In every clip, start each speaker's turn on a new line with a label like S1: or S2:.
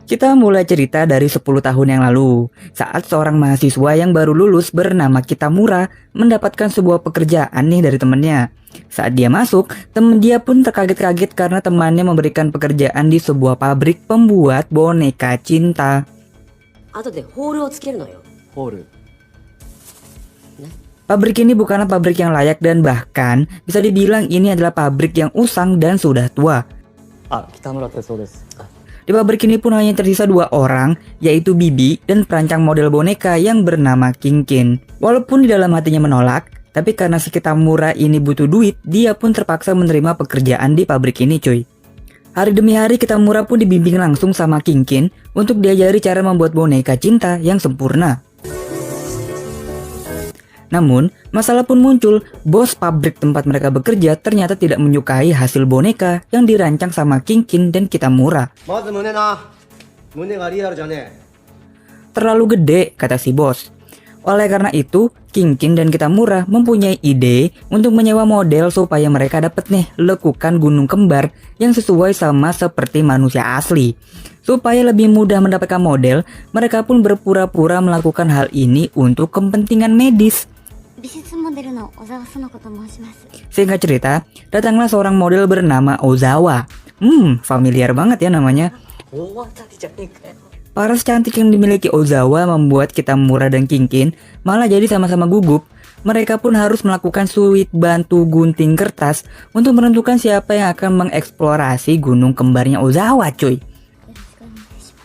S1: Kita mulai cerita dari 10 tahun yang lalu, saat seorang mahasiswa yang baru lulus bernama Kitamura mendapatkan sebuah pekerjaan nih dari temannya. Saat dia masuk, teman dia pun terkaget-kaget karena temannya memberikan pekerjaan di sebuah pabrik pembuat boneka cinta.
S2: 後でホールをつけるのよ。
S3: ホール。
S1: Pabrik ini bukanlah pabrik yang layak dan bahkan bisa dibilang ini adalah pabrik yang usang dan sudah tua.
S3: あ、北村哲夫です。
S1: Di pabrik ini pun hanya tersisa 2 orang, yaitu Bibi dan perancang model boneka yang bernama Kinkin. Walaupun di dalam hatinya menolak, tapi karena si Kitamura ini butuh duit, dia pun terpaksa menerima pekerjaan di pabrik ini cuy. Hari demi hari Kitamura pun dibimbing langsung sama Kinkin untuk diajari cara membuat boneka cinta yang sempurna. Namun, masalah pun muncul. Bos pabrik tempat mereka bekerja ternyata tidak menyukai hasil boneka yang dirancang sama Kinkin dan Kitamura.
S4: まず胸な。胸がリアルじゃねえ。
S1: Terlalu gede, kata si bos. Oleh karena itu, Kinkin dan Kitamura mempunyai ide untuk menyewa model supaya mereka dapat nih lekukan gunung kembar yang sesuai sama seperti manusia asli. Supaya lebih mudah mendapatkan model, mereka pun berpura-pura melakukan hal ini untuk kepentingan medis.
S5: 美術モデルの小沢園子と申します。
S1: Singkat cerita, datanglah seorang model bernama Ozawa. Familiar banget ya namanya.
S2: 大当たりじゃねえかよ。
S1: Paras cantik yang dimiliki Ozawa membuat Kitamura dan Kinkin malah jadi sama-sama gugup. Mereka pun harus melakukan suit bantu gunting kertas untuk menentukan siapa yang akan mengeksplorasi gunung kembarnya Ozawa cuy.
S5: よろしくお願いします。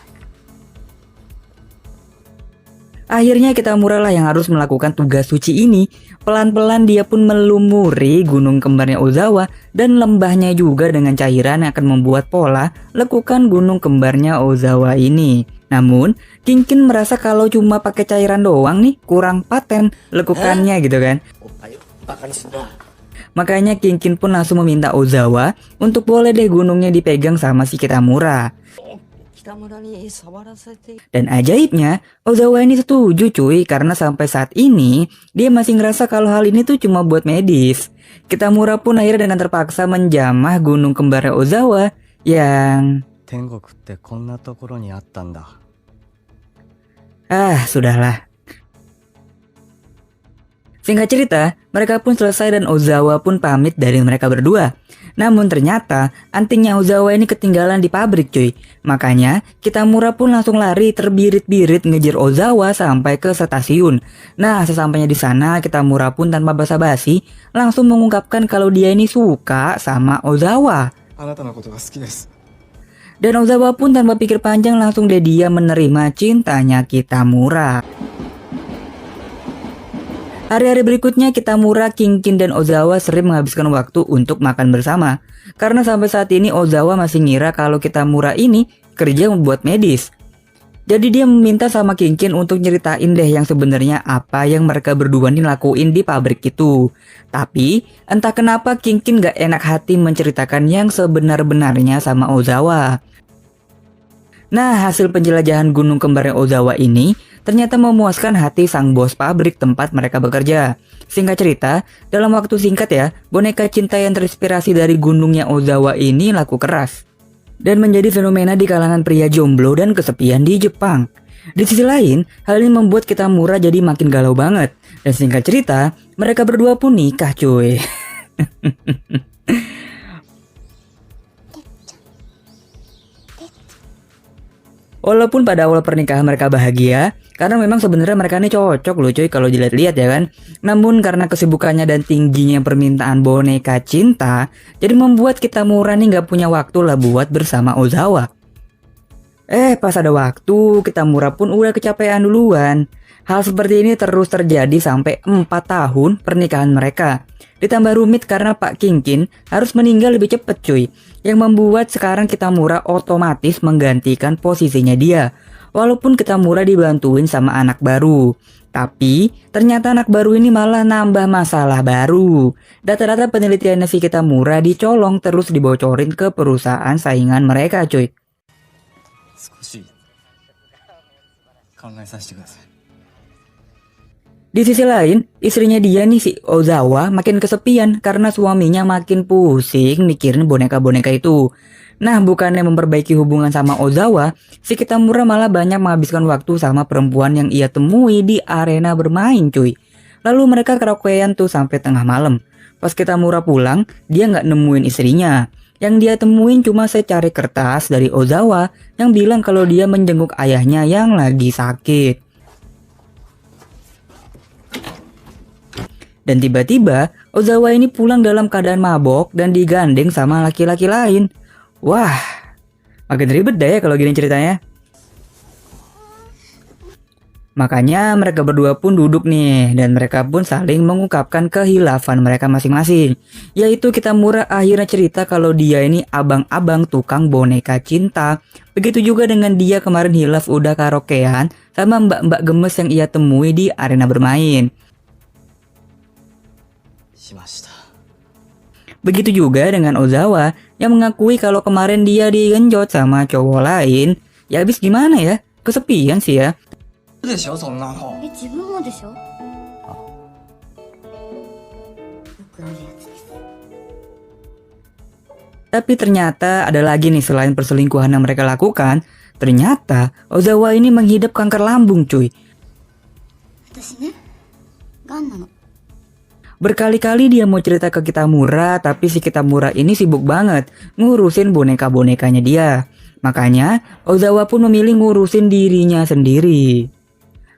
S1: Akhirnya Kitamura lah yang harus melakukan tugas suci ini. Pelan-pelan dia pun melumuri gunung kembarnya Ozawa dan lembahnya juga dengan cairan yang akan membuat pola lekukan gunung kembarnya Ozawa ini. Namun, Kinkin merasa kalau cuma pakai cairan doang nih kurang paten lekukannya gitu kan.
S2: おっぱいをバカにすんな。
S1: Makanya Kinkin pun langsung meminta Ozawa untuk boleh deh gunungnya dipegang sama si Kitamura.
S2: 北村に触らせて。
S1: Dan ajaibnya, Ozawa ini setuju cuy karena sampai saat ini dia masih ngerasa kalau hal ini tuh cuma buat medis. Kitamura pun akhirnya dengan terpaksa menjamah gunung kembarnya Ozawa yang...
S3: 天国ってこんなところにあったんだ。
S1: Sudahlah. Singkat cerita, mereka pun selesai dan Ozawa pun pamit dari mereka berdua. Namun ternyata antingnya Ozawa ini ketinggalan di pabrik cuy. Makanya Kitamura pun langsung lari terbirit-birit ngejar Ozawa sampai ke stasiun. Nah sesampainya di sana Kitamura pun tanpa basa-basi langsung mengungkapkan kalau dia ini suka sama Ozawa.
S3: あなたのことが好きです。
S1: Dan Ozawa pun tanpa pikir panjang langsung deh dia menerima cintanya Kitamura. Hari-hari berikutnya Kitamura, Kinkin, dan Ozawa sering menghabiskan waktu untuk makan bersama. Karena sampai saat ini Ozawa masih ngira kalau Kitamura ini kerja membuat medis. Jadi dia meminta sama Kinkin untuk nyeritain deh yang sebenarnya apa yang mereka berdua nih lakuin di pabrik itu. Tapi entah kenapa Kinkin gak enak hati menceritakan yang sebenar-benarnya sama Ozawa. Nah hasil penjelajahan gunung kembarnya Ozawa ini ternyata memuaskan hati sang bos pabrik tempat mereka bekerja. Singkat cerita, dalam waktu singkat ya, boneka cinta yang terinspirasi dari gunungnya Ozawa ini laku keras dan menjadi fenomena di kalangan pria jomblo dan kesepian di Jepang. Di sisi lain, hal ini membuat Kitamura jadi makin galau banget. Dan singkat cerita, mereka berdua pun nikah cuy. Walaupun pada awal pernikahan mereka bahagia, karena memang sebenarnya mereka ini cocok loh cuy kalau dilihat-lihat ya kan. Namun karena kesibukannya dan tingginya permintaan boneka cinta, jadi membuat Kitamura nih gak punya waktu lah buat bersama Ozawa. Pas ada waktu, Kitamura pun udah kecapean duluan. Hal seperti ini terus terjadi sampai 4 tahun pernikahan mereka. Ditambah rumit karena Pak Kinkin harus meninggal lebih cepet cuy. Yang membuat sekarang Kitamura otomatis menggantikan posisinya dia. Walaupun Kitamura dibantuin sama anak baru. Tapi ternyata anak baru ini malah nambah masalah baru. Data-data penelitiannya si Kitamura dicolong terus dibocorin ke perusahaan saingan mereka cuy.
S3: 少し考えさせてください。
S1: Di sisi lain, istrinya dia nih si Ozawa makin kesepian karena suaminya makin pusing mikirin boneka-boneka itu. Nah, bukannya memperbaiki hubungan sama Ozawa, si Kitamura malah banyak menghabiskan waktu sama perempuan yang ia temui di arena bermain cuy. Lalu mereka karaokean tuh sampai tengah malam. Pas Kitamura pulang, dia nggak nemuin istrinya. Yang dia temuin cuma secari kertas dari Ozawa yang bilang kalau dia menjenguk ayahnya yang lagi sakit. Dan tiba-tiba, Ozawa ini pulang dalam keadaan mabok dan digandeng sama laki-laki lain. Wah, makin ribet deh ya kalau gini ceritanya. Makanya mereka berdua pun duduk nih, dan mereka pun saling mengungkapkan kehilafan mereka masing-masing. Yaitu Kitamura akhirnya cerita kalau dia ini abang-abang tukang boneka cinta. Begitu juga dengan dia kemarin hilaf udah karaokean sama mbak-mbak gemes yang ia temui di arena bermain.
S3: しました。
S1: Begitu juga dengan Ozawa yang mengakui kalau kemarin dia digenjot sama cowok lain. Ya habis gimana ya? Kesepian sih ya.
S3: でしょそんなの。
S5: 自分もでしょよくあるやつです。
S1: Tapi ternyata ada lagi nih selain perselingkuhan yang mereka lakukan. Ternyata Ozawa ini menghidap kanker lambung cuy.
S5: 私ね、がんなの。
S1: Berkali-kali dia mau cerita ke Kitamura, tapi si Kitamura ini sibuk banget ngurusin boneka-bonekanya dia. Makanya Ozawa pun memilih ngurusin dirinya sendiri.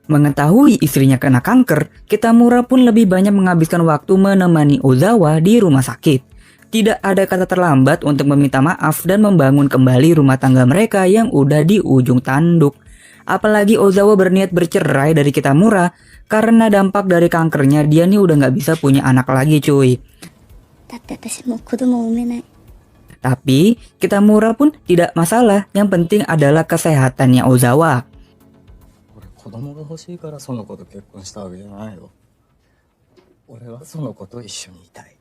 S1: Mengetahui istrinya kena kanker, Kitamura pun lebih banyak menghabiskan waktu menemani Ozawa di rumah sakit. Tidak ada kata terlambat untuk meminta maaf dan membangun kembali rumah tangga mereka yang udah di ujung tanduk. Apalagi Ozawa berniat bercerai dari Kitamura karena dampak dari kankernya dia nih udah nggak bisa punya anak lagi cuy.
S5: だって私もう子供を産めない。
S1: Tapi Kitamura pun tidak masalah, yang penting adalah kesehatannya Ozawa.
S3: 俺子供が欲しいからその子と結婚したわけじゃないよ。俺はその子と一緒にいたい。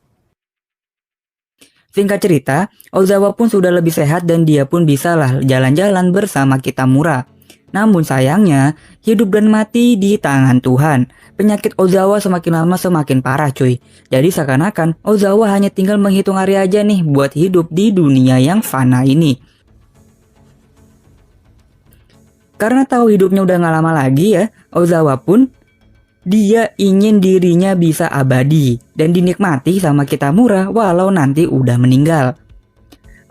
S1: Singkat cerita, Ozawa pun sudah lebih sehat dan dia pun bisalah jalan-jalan bersama Kitamura. Namun sayangnya, hidup dan mati di tangan Tuhan. Penyakit Ozawa semakin lama semakin parah cuy. Jadi seakan-akan Ozawa hanya tinggal menghitung hari aja nih buat hidup di dunia yang fana ini. Karena tahu hidupnya udah gak lama lagi ya, Ozawa pun dia ingin dirinya bisa abadi dan dinikmati sama Kitamura walau nanti udah meninggal.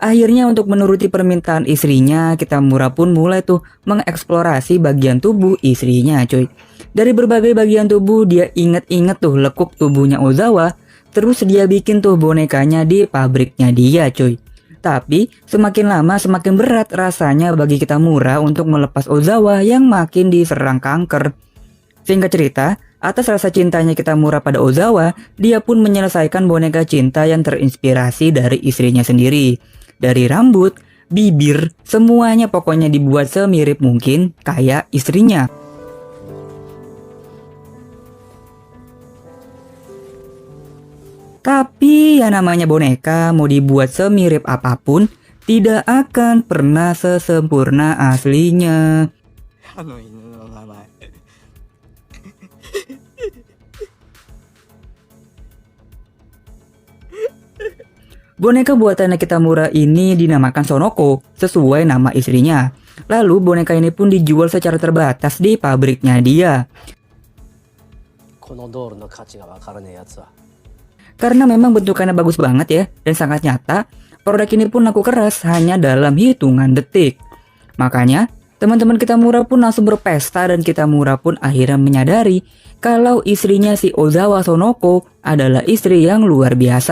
S1: Akhirnya untuk menuruti permintaan istrinya, Kitamura pun mulai tuh mengeksplorasi bagian tubuh istrinya cuy. Dari berbagai bagian tubuh dia inget-inget tuh lekuk tubuhnya Ozawa. Terus dia bikin tuh bonekanya di pabriknya dia cuy. Tapi semakin lama semakin berat rasanya bagi Kitamura untuk melepas Ozawa yang makin diserang kanker. Singkat cerita, atas rasa cintanya Kitamura pada Ozawa, dia pun menyelesaikan boneka cinta yang terinspirasi dari istrinya sendiri. Dari rambut, bibir, semuanya pokoknya dibuat semirip mungkin kayak istrinya. Tapi ya namanya boneka mau dibuat semirip apapun, tidak akan pernah sesempurna aslinya.
S3: あの犬の名前。
S1: Boneka buatannya Kitamura ini dinamakan Sonoko sesuai nama istrinya. Lalu boneka ini pun dijual secara terbatas di pabriknya dia.
S4: このドールの価値がわからねえやつは
S1: Karena memang bentukannya bagus banget ya dan sangat nyata, produk ini pun laku keras hanya dalam hitungan detik. Makanya teman-teman Kitamura pun langsung berpesta dan Kitamura pun akhirnya menyadari kalau istrinya si Ozawa Sonoko adalah istri yang luar biasa.